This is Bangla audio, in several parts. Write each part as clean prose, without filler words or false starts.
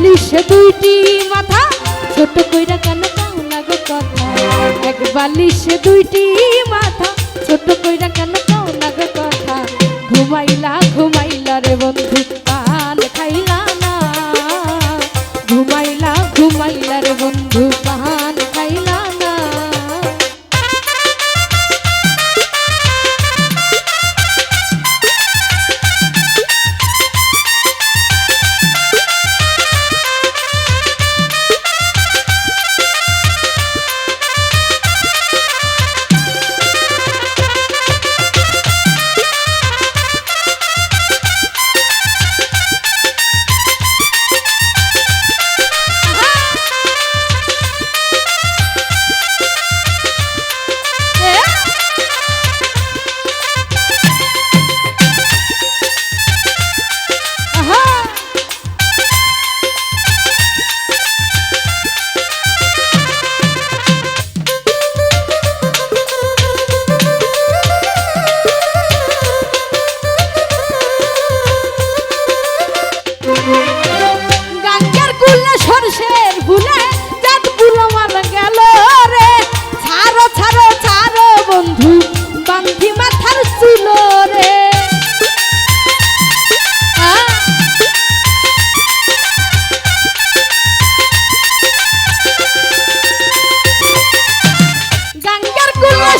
বালিশে দুইটি মাথা ছোট কইরা কেন কাও না গো কথা এক বালিশে দুইটি মাথা ছোট কইরা কেন কাও না গো কথা ঘুমাইলা ঘুমাইলা রে বন্ধু পান খাইলা না ঘুমাইলা ঘুমাইলা রে বন্ধু পান খাইলা না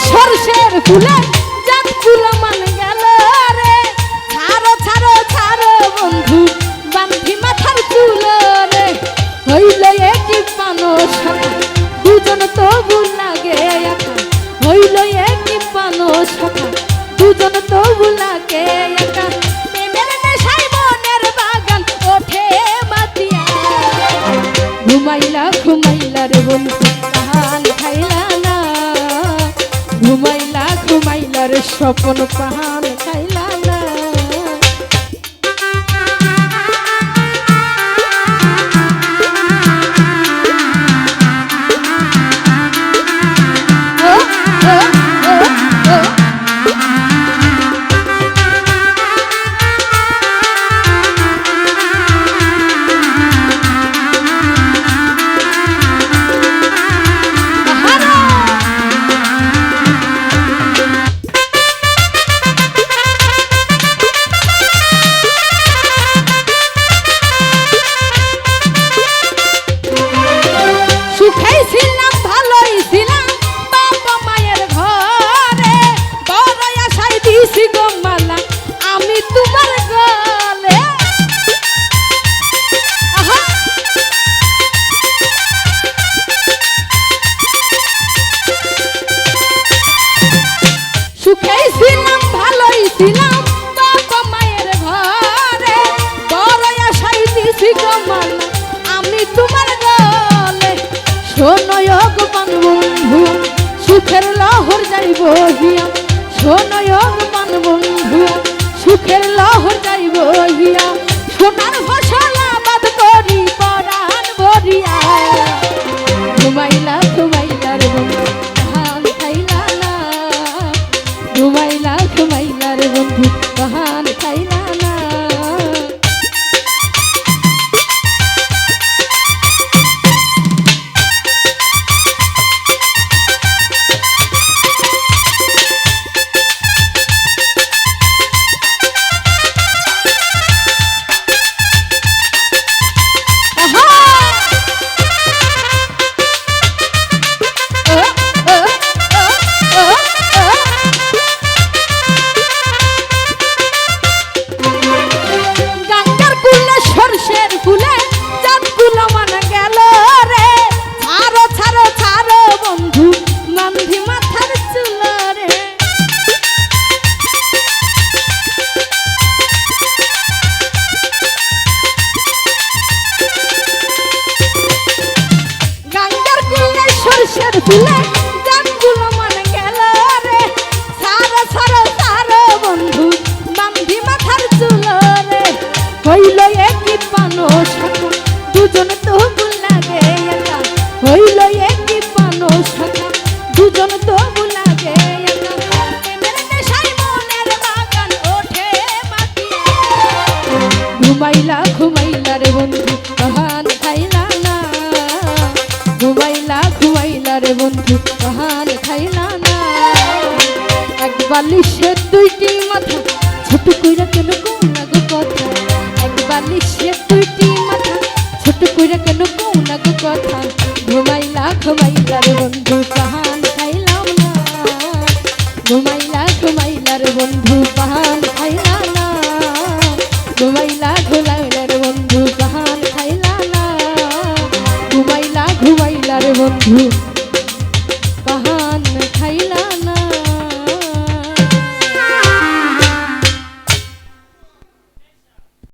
সরষের ফুলে জাত ফুলা মান গেল রে ছাড়ো ছাড়ো ছাড়ো বন্ধু বান্ধি মাথার চুল রে হইল একই পানো শাখা দুজন তবু লাগে একা হইল একই পানো শাখা দুজন তবু লাগে একা প্রেমের নেশায় মনের বাগান ওঠে মাতিয়া ঘুমাইলা ঘুমাইলা রে বন্ধু পান খাইলা না ঘুমাইলা ঘুমাইলা রে স্বপ্ন পাহান খাইলা না সুখের লহর যাইব হিয়া সোনয়গ মান বন্ধু সুখের লহর যাইব হিয়া সোনার ফসল আবাদ করি পরাণ ভরিয়া ঘুমাইলা ঘুমাইলা রে বন্ধু ধান খাইলা না ঘুমাইলা ঘুমাইলা রে বন্ধু ধান খাইলা না ফুলে জাতগুলো মানে গেল রে সারো সারো সারো বন্ধু বান্ধি মাথার চুল রে হইল একই পানো শাখা দুজন তবু লাগে একা হইল একই পানো শাখা দুজন তবু লাগে একা প্রেমের নেশায় মনের বাগান ওঠে মাতিয়া ঘুমাইলা ঘুমাইলা রে বন্ধু বন্ধু পাহান খাইলা না। এক বালিশের দুইটি মাথা ছোট কইরা কেন কও না গো কথা। এক বালিশের দুইটি মাথা ছোট কইরা কেন কও না গো কথা। ঘুমাইলা ঘুমাইলা রে বন্ধু পাহান খাইলাম না। ঘুমাইলা ঘুমাইলা রে বন্ধু পাহান খাইলা না। ঘুমাইলা ঘুমাইলা